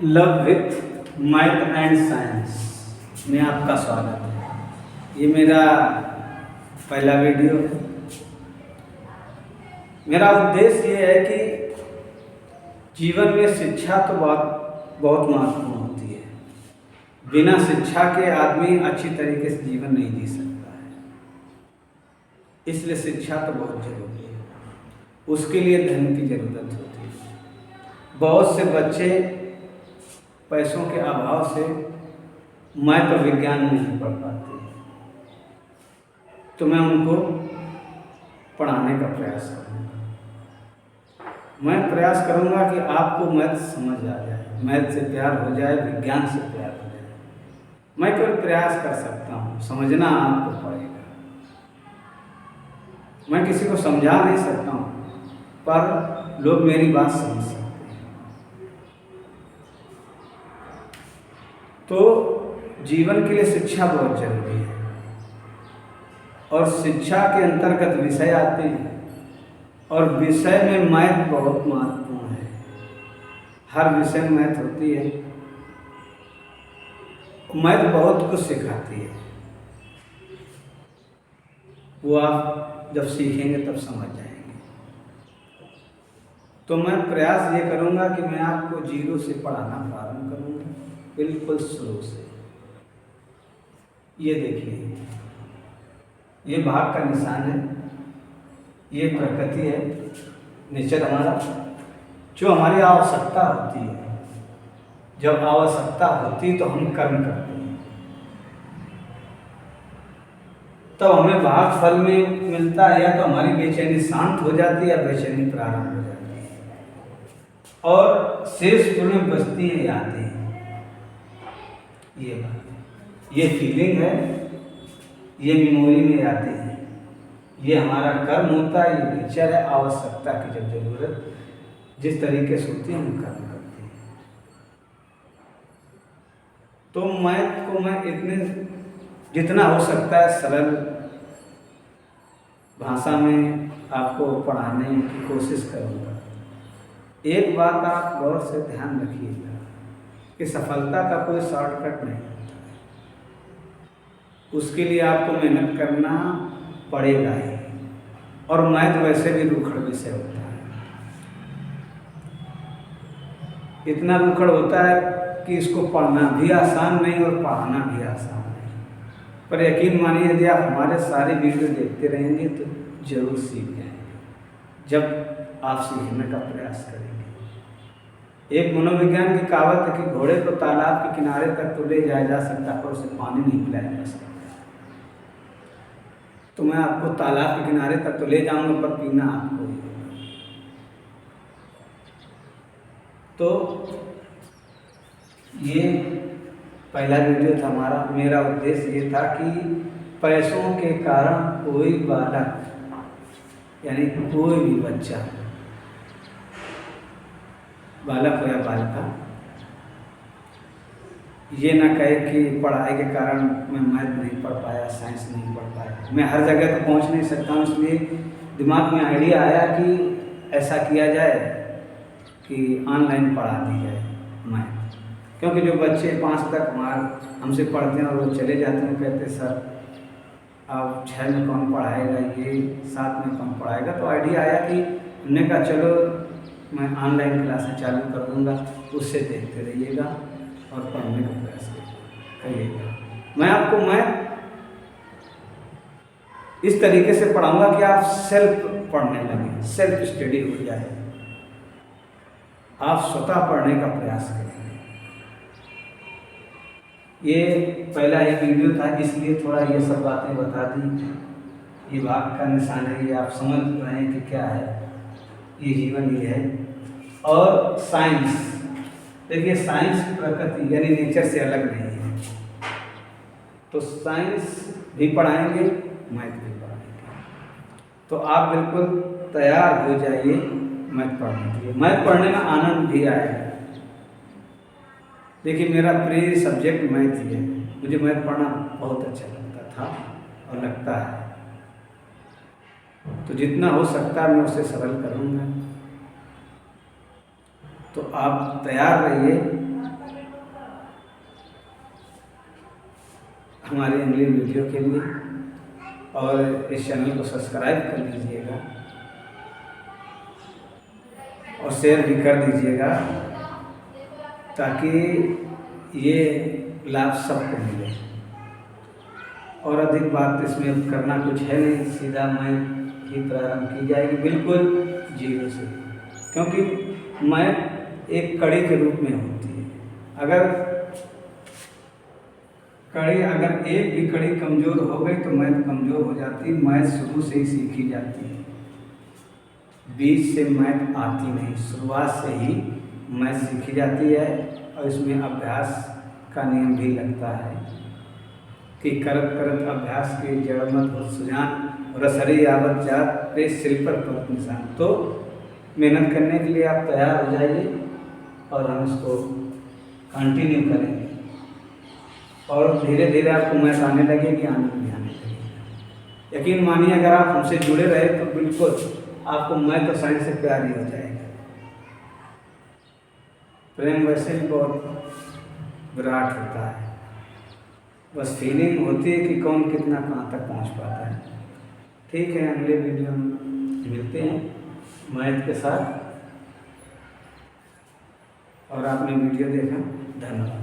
Love with math and science में आपका स्वागत है। ये मेरा पहला वीडियो है। मेरा उद्देश्य ये है कि जीवन में शिक्षा तो बहुत महत्वपूर्ण होती है। बिना शिक्षा के आदमी अच्छी तरीके से जीवन नहीं जी सकता है, इसलिए शिक्षा तो बहुत जरूरी है। उसके लिए धन की जरूरत होती है। बहुत से बच्चे पैसों के अभाव से मैथ और विज्ञान नहीं पढ़ पाते, तो मैं उनको पढ़ाने का प्रयास करूँगा। मैं प्रयास करूँगा कि आपको मैथ समझ आ जाए, मैथ से प्यार हो जाए, विज्ञान से प्यार हो जाए। मैं केवल प्रयास कर सकता हूँ, समझना आपको पड़ेगा। मैं किसी को समझा नहीं सकता हूँ, पर लोग मेरी बात समझ सकते हैं। तो जीवन के लिए शिक्षा बहुत जरूरी है, और शिक्षा के अंतर्गत विषय आते हैं, और विषय में मैथ बहुत महत्वपूर्ण है। हर विषय में मैथ होती है। मैथ बहुत कुछ सिखाती है, वो आप जब सीखेंगे तब समझ जाएंगे। तो मैं प्रयास ये करूँगा कि मैं आपको जीरो से पढ़ाना प्रारंभ करूँगा, बिल्कुल शुरू से। ये देखिए, ये भाग का निशान है, ये प्रकृति है, नेचर हमारा, जो हमारी आवश्यकता होती है। जब आवश्यकता होती तो हम कर्म करते हैं, तब हमें भाग फल में मिलता है। या तो हमारी बेचैनी शांत हो जाती है या बेचैनी प्रारंभ हो जाती है, और शेष में बचती है यादें। ये बात, ये फीलिंग है, ये मेमोरी में आती है। ये हमारा कर्म होता है, ये नेचर है। आवश्यकता की जब जरूरत जिस तरीके से होती है हम कर्म करते हैं। तो मैथ को मैं इतने जितना हो सकता है सरल भाषा में आपको पढ़ाने की कोशिश करूँगा। एक बात आप गौर से ध्यान रखिएगा कि सफलता का कोई शॉर्टकट नहीं होता है। उसके लिए आपको मेहनत करना पड़ेगा ही, और मैथ वैसे भी रूखड़ विषय होता है। इतना रूखड़ होता है कि इसको पढ़ना भी आसान नहीं और पढ़ाना भी आसान नहीं। पर यकीन मानिए, यदि आप हमारे सारे वीडियो देखते रहेंगे तो जरूर सीख जाएंगे, जब आप सीखने का प्रयास करेंगे। एक मनोविज्ञान की कहावत है कि घोड़े को तालाब के किनारे तक तो ले जाया जा सकता है, पर उसे पानी नहीं पिलाया जा सकता। तो मैं आपको तालाब के किनारे तक तो ले जाऊंगा, पर पीना आपको ही होगा। तो ये पहला वीडियो था हमारा। मेरा उद्देश्य ये था कि पैसों के कारण कोई बालक, यानी कोई भी बच्चा, बालक हो या बालिका, ये ना कहे कि पढ़ाई के कारण मैं मैथ नहीं पढ़ पाया, साइंस नहीं पढ़ पाया। मैं हर जगह तो पहुंच नहीं सकता हूँ, इसलिए दिमाग में आइडिया आया कि ऐसा किया जाए कि ऑनलाइन पढ़ा दी जाए मैथ। क्योंकि जो बच्चे 5 तक हमसे पढ़ते हैं और वो चले जाते हैं, कहते सर अब 6 में कौन पढ़ाएगा, ये 7 में कौन पढ़ाएगा। तो आइडिया आया कि हमने कहा चलो मैं ऑनलाइन क्लासें चालू कर दूँगा, उससे देखते रहिएगा और पढ़ने का प्रयास करिएगा। मैं आपको इस तरीके से पढ़ाऊँगा कि आप सेल्फ पढ़ने लगें, सेल्फ स्टडी हो जाए, आप स्वतः पढ़ने का प्रयास करेंगे। ये पहला एक वीडियो था, इसलिए थोड़ा ये सब बातें बता दी। ये भाग का निशान है, ये आप समझ रहे हैं कि क्या है, ये जीवन ये है। और साइंस, देखिए साइंस प्रकृति यानी नेचर से अलग नहीं है। तो साइंस भी पढ़ाएंगे, मैथ भी पढ़ाएंगे। तो आप बिल्कुल तैयार हो जाइए मैथ पढ़ने के लिए। मैथ पढ़ने में आनंद भी आएगा। देखिए मेरा प्रिय सब्जेक्ट मैथ ही है। मुझे मैथ पढ़ना बहुत अच्छा लगता था और लगता है। तो जितना हो सकता है मैं उसे सरल करूँगा। तो आप तैयार रहिए हमारी अगली वीडियो के लिए, और इस चैनल को सब्सक्राइब कर लीजिएगा और शेयर भी कर दीजिएगा, ताकि ये लाभ सबको मिले। और अधिक बात इसमें करना कुछ है नहीं, सीधा मैथ ही प्रारंभ की जाएगी बिल्कुल जीरो से, क्योंकि मैथ एक कड़ी के रूप में होती है। अगर एक भी कड़ी कमज़ोर हो गई तो मैथ कमज़ोर हो जाती है। मैथ शुरू से ही सीखी जाती है, बीच से मैथ आती नहीं, शुरुआत से ही मैथ सीखी जाती है। और इसमें अभ्यास का नियम भी लगता है कि करत करत अभ्यास की जड़ मत हो सुजान, रसरी आवत जात पे सिल पर पत निशान। तो मेहनत करने के लिए आप तैयार हो जाइए और हम इसको कंटिन्यू करेंगे, और धीरे धीरे आपको मैथ आने लगेगी, आनंद भी आने लगेगा। यकीन मानिए, अगर आप हमसे जुड़े रहे तो बिल्कुल आपको मैथ और साइंस से प्यार ही हो जाएगा। प्रेम वैसे भी बहुत विराट होता है, बस फीलिंग होती है कि कौन कितना कहाँ तक पहुँच पाता है। ठीक है, अगले वीडियो में मिलते हैं मैथ के साथ, और आपने वीडियो देखा, धन्यवाद।